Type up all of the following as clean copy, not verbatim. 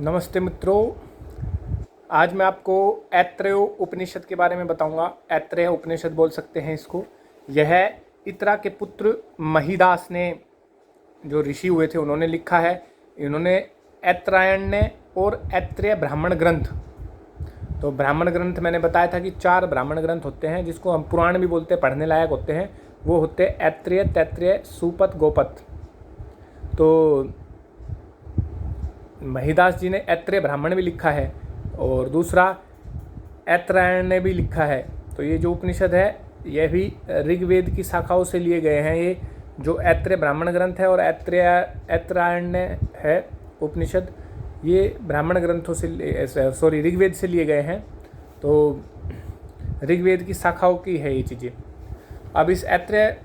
नमस्ते मित्रों। आज मैं आपको ऐत्रेय उपनिषद के बारे में बताऊंगा। ऐत्रेय उपनिषद बोल सकते हैं इसको। यह इत्रा के पुत्र महिदास ने, जो ऋषि हुए थे, उन्होंने लिखा है। इन्होंने ऐत्रायण्य और ऐत्रेय ब्राह्मण ग्रंथ, तो ब्राह्मण ग्रंथ मैंने बताया था कि 4 ब्राह्मण ग्रंथ होते हैं जिसको हम पुराण भी बोलते हैं, पढ़ने लायक होते हैं। वो होते हैं ऐत्रेय, तैत्रेय, सुपत, गोपत। तो महिदास जी ने ऐत्रेय ब्राह्मण भी लिखा है और दूसरा ऐत्रायण ने भी लिखा है। तो ये जो उपनिषद है यह भी ऋग्वेद की शाखाओं से लिए गए हैं। ये जो ऐत्रेय ब्राह्मण ग्रंथ है और ऐत्रायण है उपनिषद, ये ब्राह्मण ग्रंथों से ऋग्वेद से लिए गए हैं। तो ऋग्वेद की शाखाओं की है ये चीज़ें। अब इस ऐत्रेय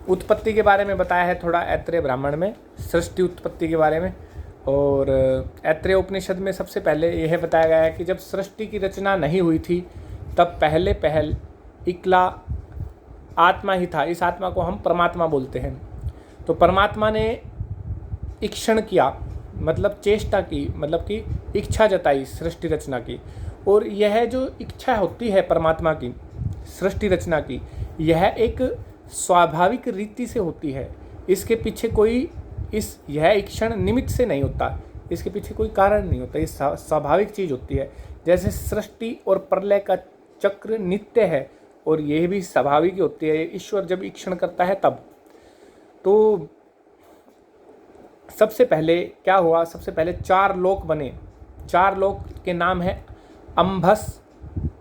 उत्पत्ति के बारे में बताया है थोड़ा ऐत्रेय ब्राह्मण में, सृष्टि उत्पत्ति के बारे में। और ऐत्रेय उपनिषद में सबसे पहले यह बताया गया है कि जब सृष्टि की रचना नहीं हुई थी तब पहल इकला आत्मा ही था। इस आत्मा को हम परमात्मा बोलते हैं। तो परमात्मा ने इक्षण किया, मतलब चेष्टा की, मतलब कि इच्छा जताई सृष्टि रचना की। और यह जो इच्छा होती है परमात्मा की सृष्टि रचना की, यह एक स्वाभाविक रीति से होती है। इसके पीछे कोई यह इक्षण निमित्त से नहीं होता, इसके पीछे कोई कारण नहीं होता। ये स्वाभाविक चीज़ होती है। जैसे सृष्टि और प्रलय का चक्र नित्य है और यह भी स्वाभाविक होती है। ईश्वर जब इक्षण करता है तब। तो सबसे पहले क्या हुआ, सबसे पहले 4 लोक बने। 4 लोक के नाम है अंभस,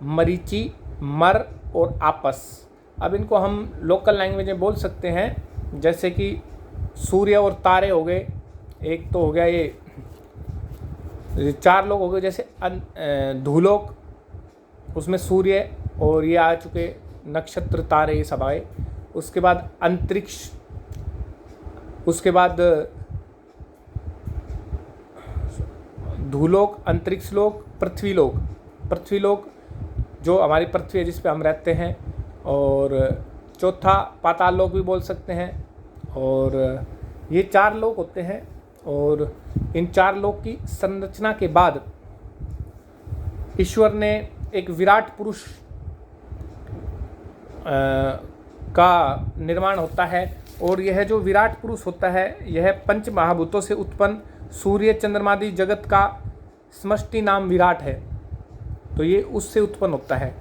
मरीचि, मर और आपस। अब इनको हम लोकल लैंग्वेज में बोल सकते हैं, जैसे कि सूर्य और तारे हो गए। एक तो हो गया ये 4 लोग हो गए। जैसे धूलोक, उसमें सूर्य और ये आ चुके, नक्षत्र तारे ये सब आए। उसके बाद अंतरिक्ष, उसके बाद धूलोक, अंतरिक्ष लोक, पृथ्वीलोक। पृथ्वीलोक जो हमारी पृथ्वी है जिस पे हम रहते हैं। और चौथा पाताल लोक भी बोल सकते हैं। और ये 4 लोक होते हैं। और इन 4 लोक की संरचना के बाद ईश्वर ने एक विराट पुरुष का निर्माण होता है। और यह जो विराट पुरुष होता है यह 5 महाभूतों से उत्पन्न सूर्य चंद्रमादि जगत का समष्टि नाम विराट है। तो ये उससे उत्पन्न होता है।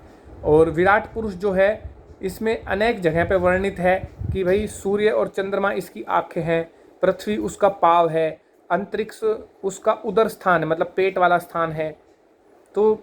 और विराट पुरुष जो है इसमें अनेक जगह पे वर्णित है कि भाई सूर्य और चंद्रमा इसकी आँखें हैं, पृथ्वी उसका पाँव है, अंतरिक्ष उसका उदर स्थान है, मतलब पेट वाला स्थान है। तो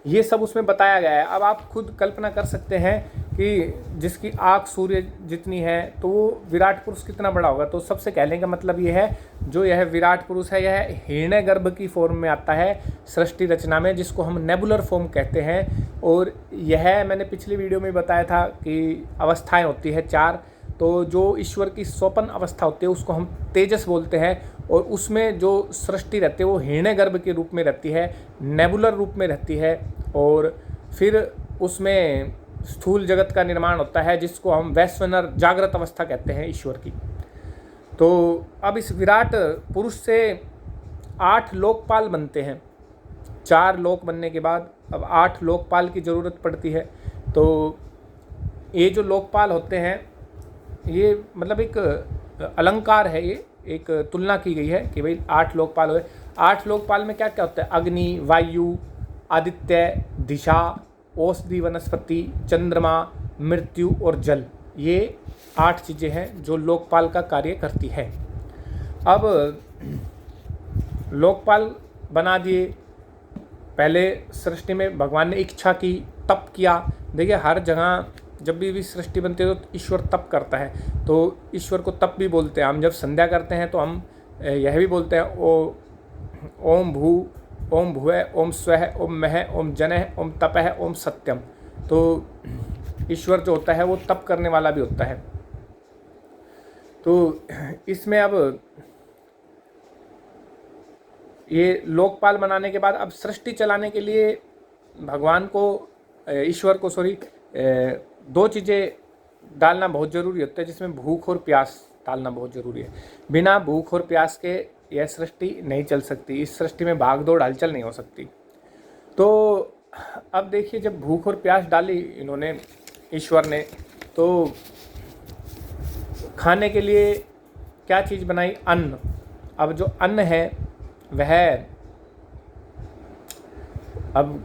ये सब उसमें बताया गया है। अब आप खुद कल्पना कर सकते हैं कि जिसकी आँख सूर्य जितनी है तो वो विराट पुरुष कितना बड़ा होगा। तो सबसे कहने का मतलब ये है, जो यह विराट पुरुष है यह हिरण्यगर्भ की फॉर्म में आता है सृष्टि रचना में, जिसको हम नेबुलर फॉर्म कहते हैं। और यह मैंने पिछली वीडियो में बताया था कि अवस्थाएं होती है 4। तो जो ईश्वर की स्वपन अवस्था होती है उसको हम तेजस बोलते हैं। और उसमें जो सृष्टि रहती है वो हिरण्यगर्भ के रूप में रहती है, नेबुलर रूप में रहती है। और फिर उसमें स्थूल जगत का निर्माण होता है जिसको हम वैश्वनर जागृत अवस्था कहते हैं ईश्वर की। तो अब इस विराट पुरुष से 8 लोकपाल बनते हैं। 4 लोक बनने के बाद अब 8 लोकपाल की ज़रूरत पड़ती है। तो ये जो लोकपाल होते हैं ये मतलब एक अलंकार है, ये एक तुलना की गई है कि भाई 8 लोकपाल हुए। 8 लोकपाल में क्या क्या होता है? अग्नि, वायु, आदित्य, दिशा, औषधि वनस्पति, चंद्रमा, मृत्यु और जल। ये 8 चीज़ें हैं जो लोकपाल का कार्य करती है। अब लोकपाल बना दिए। पहले सृष्टि में भगवान ने इच्छा की, तप किया। देखिए हर जगह जब भी सृष्टि बनती है तो ईश्वर तप करता है। तो ईश्वर को तप भी बोलते हैं। हम जब संध्या करते हैं तो हम यह भी बोलते हैं ओम भू, ओम भुवः, ओम स्वः, ओम महः, ओम जनः, ओम तपः, ओम सत्यम। तो ईश्वर जो होता है वो तप करने वाला भी होता है। तो इसमें अब ये लोकपाल बनाने के बाद अब सृष्टि चलाने के लिए भगवान को, ईश्वर को 2 चीज़ें डालना बहुत ज़रूरी होता है, जिसमें भूख और प्यास डालना बहुत ज़रूरी है। बिना भूख और प्यास के यह सृष्टि नहीं चल सकती, इस सृष्टि में भाग दौड़ हलचल नहीं हो सकती। तो अब देखिए, जब भूख और प्यास डाली इन्होंने, ईश्वर ने, तो खाने के लिए क्या चीज़ बनाई? अन्न। अब जो अन्न है वह, अब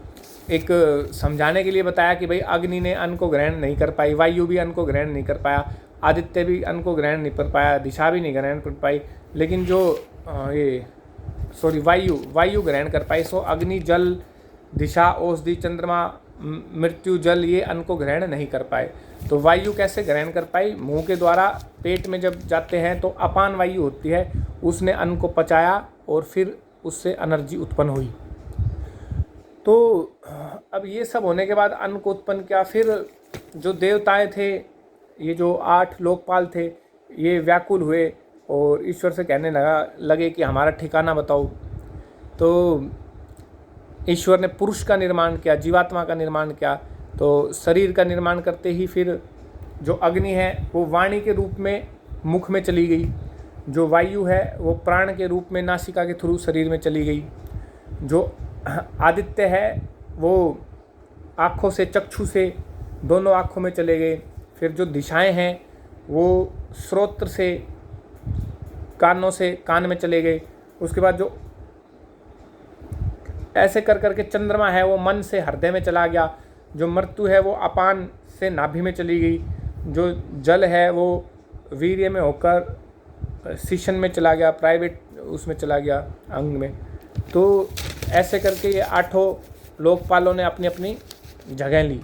एक समझाने के लिए बताया कि भाई अग्नि ने अन्न को ग्रहण नहीं कर पाई, वायु भी अन्न को ग्रहण नहीं कर पाया, आदित्य भी अन्न को ग्रहण नहीं कर पाया, दिशा भी नहीं ग्रहण कर पाई, लेकिन जो वायु ग्रहण कर पाई। सो अग्नि, जल, दिशा, औषधि, चंद्रमा, मृत्यु, जल, ये अन्न को ग्रहण नहीं कर पाए। तो वायु कैसे ग्रहण कर पाई? मुंह के द्वारा पेट में जब जाते हैं तो अपान वायु होती है, उसने अन्न को पचाया और फिर उससे एनर्जी उत्पन्न हुई। तो अब ये सब होने के बाद अन्न को उत्पन्न किया। फिर जो देवताएं थे, ये जो 8 लोकपाल थे, ये व्याकुल हुए और ईश्वर से कहने लगे कि हमारा ठिकाना बताओ। तो ईश्वर ने पुरुष का निर्माण किया, जीवात्मा का निर्माण किया। तो शरीर का निर्माण करते ही फिर जो अग्नि है वो वाणी के रूप में मुख में चली गई, जो वायु है वो प्राण के रूप में नासिका के थ्रू शरीर में चली गई, जो आदित्य है वो आँखों से, चक्षु से, दोनों आँखों में चले गए। फिर जो दिशाएं हैं वो श्रोत्र से, कानों से कान में चले गए। उसके बाद जो ऐसे कर करके चंद्रमा है वो मन से हृदय में चला गया, जो मृत्यु है वो अपान से नाभि में चली गई, जो जल है वो वीर्य में होकर शिशन में चला गया, प्राइवेट उसमें चला गया, अंग में। तो ऐसे करके ये 8 लोकपालों ने अपनी अपनी जगह ली।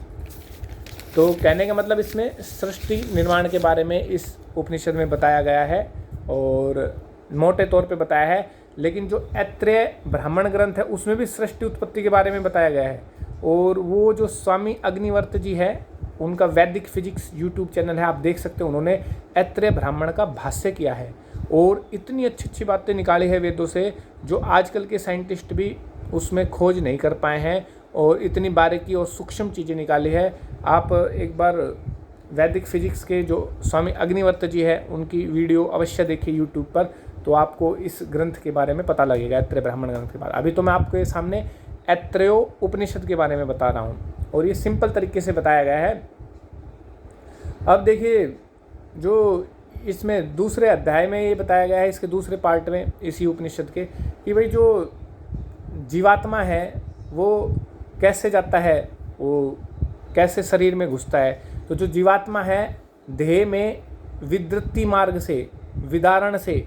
तो कहने का मतलब इसमें सृष्टि निर्माण के बारे में इस उपनिषद में बताया गया है और मोटे तौर पे बताया है। लेकिन जो ऐत्रेय ब्राह्मण ग्रंथ है उसमें भी सृष्टि उत्पत्ति के बारे में बताया गया है। और वो जो स्वामी अग्निवर्त जी है, उनका वैदिक फिजिक्स यूट्यूब चैनल है, आप देख सकते हैं, उन्होंने ऐत्रेय ब्राह्मण का भाष्य किया है और इतनी अच्छी अच्छी बातें निकाली है वेदों से, जो आजकल के साइंटिस्ट भी उसमें खोज नहीं कर पाए हैं, और इतनी बारीकी और सूक्ष्म चीज़ें निकाली है। आप एक बार वैदिक फिजिक्स के जो स्वामी अग्निवर्त जी है उनकी वीडियो अवश्य देखिए यूट्यूब पर, तो आपको इस ग्रंथ के बारे में पता लगेगा, ऐत्रेय ब्राह्मण ग्रंथ के बारे में। अभी तो मैं आपके सामने ऐत्रेयो उपनिषद के बारे में बता रहा हूँ और ये सिंपल तरीके से बताया गया है। अब देखिए, जो इसमें दूसरे अध्याय में ये बताया गया है, इसके दूसरे पार्ट में इसी उपनिषद के, कि भाई जो जीवात्मा है वो कैसे जाता है, वो कैसे शरीर में घुसता है। तो जो जीवात्मा है देह में विद्युति मार्ग से, विदारण से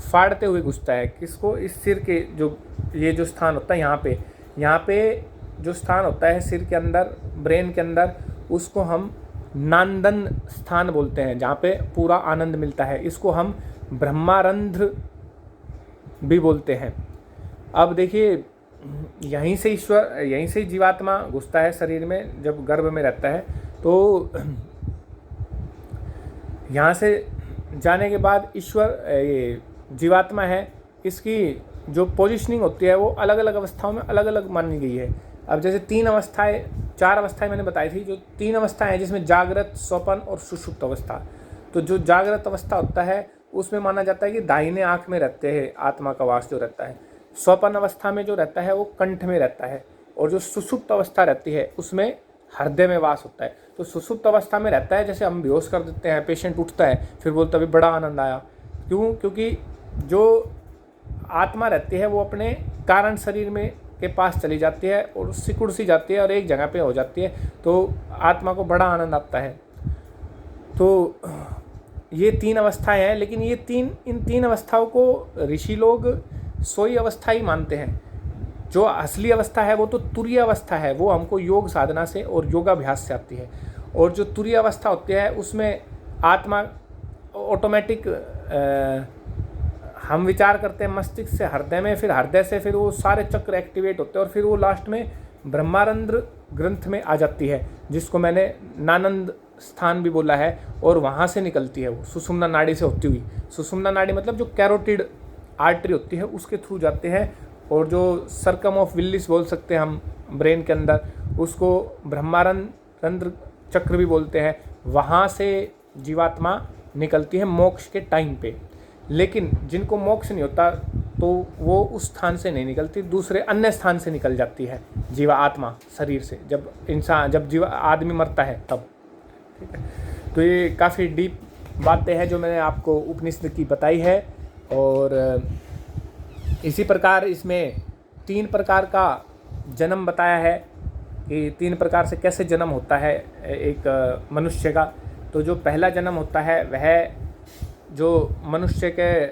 फाड़ते हुए घुसता है। किसको? इस सिर के जो ये जो स्थान होता है यहाँ पे जो स्थान होता है सिर के अंदर, ब्रेन के अंदर, उसको हम नांदन स्थान बोलते हैं, जहाँ पे पूरा आनंद मिलता है। इसको हम ब्रह्मारंध्र भी बोलते हैं। अब देखिए, यहीं से जीवात्मा घुसता है शरीर में जब गर्भ में रहता है। तो यहाँ से जाने के बाद ईश्वर, ये जीवात्मा है, इसकी जो पोजीशनिंग होती है वो अलग अलग अवस्थाओं में अलग अलग मानी गई है। अब जैसे 4 अवस्थाएं मैंने बताई थी, जो 3 अवस्थाएं हैं जिसमें जागृत, स्वपन और सुषुप्त अवस्था। तो जो जागृत अवस्था होता है उसमें माना जाता है कि दाहिने आँख में रहते हैं आत्मा का वास जो रहता है। स्वपन अवस्था में जो रहता है वो कंठ में रहता है, और जो सुषुप्त अवस्था रहती है उसमें हृदय में वास होता है। तो सुषुप्त अवस्था में रहता है, जैसे हम बेहोश कर देते हैं, पेशेंट उठता है फिर बोलता है बड़ा आनंद आया। क्यों? क्योंकि जो आत्मा रहती है वो अपने कारण शरीर में के पास चली जाती है और सिकुड़ सी जाती है और एक जगह पे हो जाती है, तो आत्मा को बड़ा आनंद आता है। तो ये 3 अवस्थाएं हैं, लेकिन इन 3 अवस्थाओं को ऋषि लोग सोई अवस्था ही मानते हैं। जो असली अवस्था है वो तो तुरीय अवस्था है, वो हमको योग साधना से और योगाभ्यास से आती है। और जो तुरीय अवस्था होती है उसमें आत्मा ऑटोमेटिक, हम विचार करते हैं मस्तिष्क से हृदय में, फिर हृदय से फिर वो सारे चक्र एक्टिवेट होते हैं और फिर वो लास्ट में ब्रह्मारंध्र ग्रंथ में आ जाती है, जिसको मैंने नानंद स्थान भी बोला है, और वहाँ से निकलती है वो सुषुम्ना नाड़ी से होती हुई। सुषुम्ना नाड़ी मतलब जो कैरोटिड आर्टरी होती है उसके थ्रू जाते हैं, और जो सर्कम ऑफ विल्लिस बोल सकते हैं हम ब्रेन के अंदर, उसको ब्रह्मारंध्र चक्र भी बोलते हैं। वहाँ से जीवात्मा निकलती है मोक्ष के टाइम पे। लेकिन जिनको मोक्ष नहीं होता तो वो उस स्थान से नहीं निकलती, दूसरे अन्य स्थान से निकल जाती है जीवा आत्मा शरीर से, जब जीवा आदमी मरता है तब। ठीक है, तो ये काफ़ी डीप बातें हैं जो मैंने आपको उपनिषद की बताई है। और इसी प्रकार इसमें 3 प्रकार का जन्म बताया है कि 3 प्रकार से कैसे जन्म होता है एक मनुष्य का। तो जो पहला जन्म होता है वह जो मनुष्य के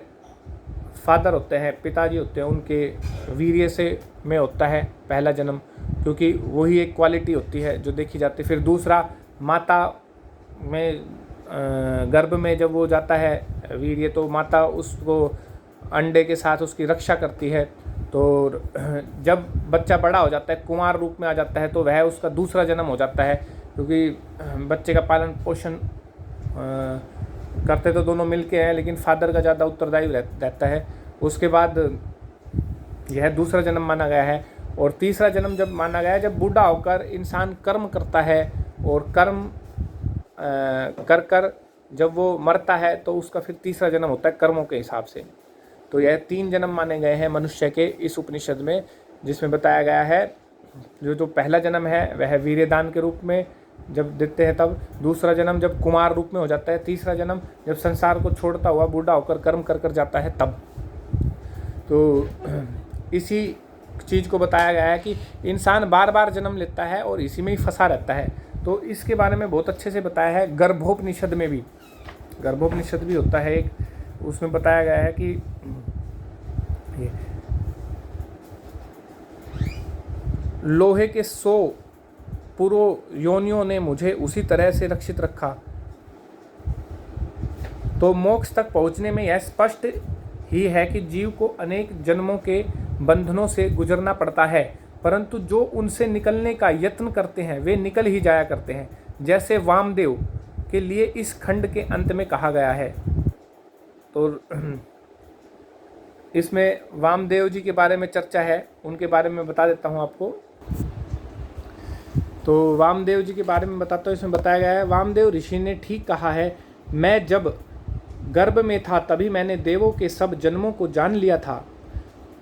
फादर होते हैं, पिताजी होते हैं, उनके वीर्य से में होता है पहला जन्म, क्योंकि वही एक क्वालिटी होती है जो देखी जाती है। फिर दूसरा, माता में गर्भ में जब वो जाता है वीर्य, तो माता उसको अंडे के साथ उसकी रक्षा करती है। तो जब बच्चा बड़ा हो जाता है, कुमार रूप में आ जाता है, तो वह उसका दूसरा जन्म हो जाता है, क्योंकि बच्चे का पालन पोषण करते तो दोनों मिलके हैं, लेकिन फादर का ज़्यादा उत्तरदायी रहता है। उसके बाद यह दूसरा जन्म माना गया है। और तीसरा जन्म जब माना गया है जब बूढ़ा होकर इंसान कर्म करता है, और कर्म कर कर जब वो मरता है तो उसका फिर तीसरा जन्म होता है कर्मों के हिसाब से। तो यह 3 जन्म माने गए हैं मनुष्य के इस उपनिषद में, जिसमें बताया गया है जो पहला जन्म है वह वीर्यदान के रूप में जब देते हैं तब, दूसरा जन्म जब कुमार रूप में हो जाता है, तीसरा जन्म जब संसार को छोड़ता हुआ बूढ़ा होकर कर्म कर कर जाता है तब। तो इसी चीज़ को बताया गया है कि इंसान बार बार जन्म लेता है और इसी में ही फंसा रहता है। तो इसके बारे में बहुत अच्छे से बताया है गर्भोपनिषद में भी। गर्भोपनिषद भी होता है एक, उसमें बताया गया है कि ये लोहे के 100 पूर्व योनियों ने मुझे उसी तरह से रक्षित रखा। तो मोक्ष तक पहुंचने में यह स्पष्ट ही है कि जीव को अनेक जन्मों के बंधनों से गुजरना पड़ता है, परंतु जो उनसे निकलने का यत्न करते हैं वे निकल ही जाया करते हैं, जैसे वामदेव के लिए इस खंड के अंत में कहा गया है। तो इसमें वामदेव जी के बारे में चर्चा है, उनके बारे में बता देता हूँ आपको। तो वामदेव जी के बारे में बताता हूँ। इसमें बताया गया है, वामदेव ऋषि ने ठीक कहा है, मैं जब गर्भ में था तभी मैंने देवों के सब जन्मों को जान लिया था।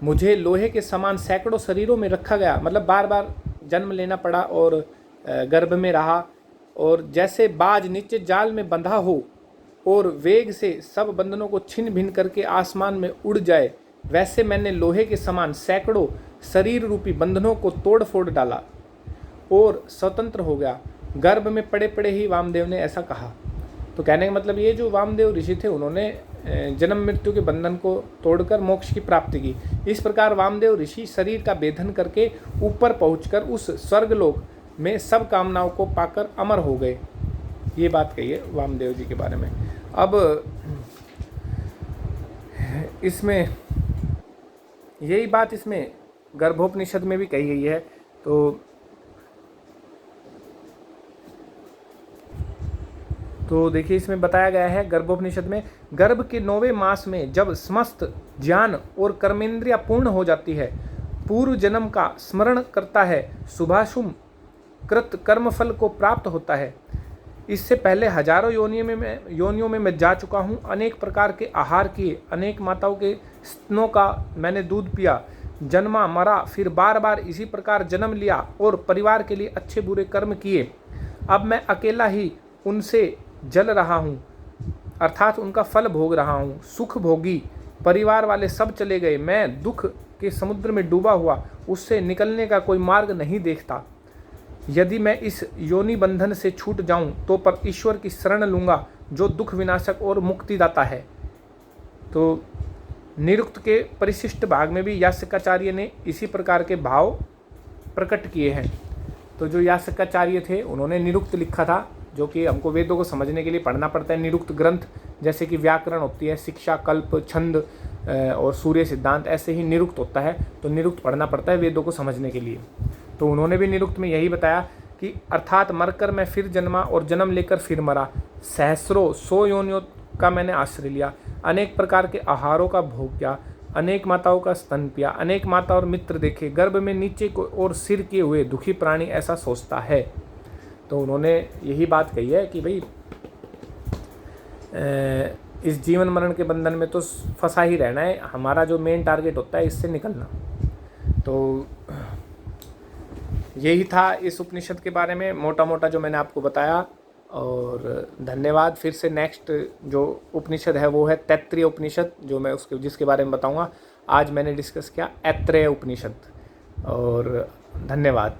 मुझे लोहे के समान सैकड़ों शरीरों में रखा गया, मतलब बार बार जन्म लेना पड़ा और गर्भ में रहा। और जैसे बाज नीचे जाल में बंधा हो और वेग से सब बंधनों को छिन्न भिन्न करके आसमान में उड़ जाए, वैसे मैंने लोहे के समान सैकड़ों शरीर रूपी बंधनों को तोड़ फोड़ डाला और स्वतंत्र हो गया। गर्भ में पड़े पड़े ही वामदेव ने ऐसा कहा। तो कहने का मतलब ये जो वामदेव ऋषि थे उन्होंने जन्म मृत्यु के बंधन को तोड़कर मोक्ष की प्राप्ति की। इस प्रकार वामदेव ऋषि शरीर का भेदन करके ऊपर पहुंचकर उस स्वर्गलोक में सब कामनाओं को पाकर अमर हो गए। ये बात कही है वामदेव जी के बारे में। अब इसमें यही बात इसमें गर्भोपनिषद में भी कही गई है। तो देखिए इसमें बताया गया है गर्भोपनिषद में, गर्भ के 9वें मास में जब समस्त ज्ञान और कर्मेंद्रिया पूर्ण हो जाती है, पूर्व जन्म का स्मरण करता है, शुभाशुभ कृत कर्मफल को प्राप्त होता है। इससे पहले हजारों योनियों में मैं जा चुका हूँ, अनेक प्रकार के आहार किए, अनेक माताओं के स्तनों का मैंने दूध पिया, जन्मा मरा, फिर बार बार इसी प्रकार जन्म लिया और परिवार के लिए अच्छे बुरे कर्म किए। अब मैं अकेला ही उनसे जल रहा हूँ, अर्थात उनका फल भोग रहा हूँ। सुख भोगी परिवार वाले सब चले गए, मैं दुख के समुद्र में डूबा हुआ, उससे निकलने का कोई मार्ग नहीं देखता। यदि मैं इस योनि बंधन से छूट जाऊं तो पर ईश्वर की शरण लूँगा जो दुख विनाशक और मुक्तिदाता है। तो निरुक्त के परिशिष्ट भाग में भी यास्काचार्य ने इसी प्रकार के भाव प्रकट किए हैं। तो जो यास्काचार्य थे उन्होंने निरुक्त लिखा था, जो कि हमको वेदों को समझने के लिए पढ़ना पड़ता है। निरुक्त ग्रंथ जैसे कि व्याकरण होती है, शिक्षा, कल्प, छंद और सूर्य सिद्धांत, ऐसे ही निरुक्त होता है। तो निरुक्त पढ़ना पड़ता है वेदों को समझने के लिए। तो उन्होंने भी निरुक्त में यही बताया कि अर्थात मरकर मैं फिर जन्मा और जन्म लेकर फिर मरा, सहस्रों 100 योनियों का मैंने आश्रय लिया, अनेक प्रकार के आहारों का भोग किया, अनेक माताओं का स्तन पिया, अनेक माता और मित्र देखे, गर्भ में नीचे को और सिर किए हुए दुखी प्राणी ऐसा सोचता है। तो उन्होंने यही बात कही है कि भाई इस जीवन मरण के बंधन में तो फंसा ही रहना है। हमारा जो मेन टारगेट होता है इससे निकलना। तो यही था इस उपनिषद के बारे में मोटा मोटा जो मैंने आपको बताया। और धन्यवाद। फिर से नेक्स्ट जो उपनिषद है वो है तैत्तिरीय उपनिषद, जो मैं जिसके बारे में बताऊंगा। आज मैंने डिस्कस किया ऐत्रेय उपनिषद। और धन्यवाद।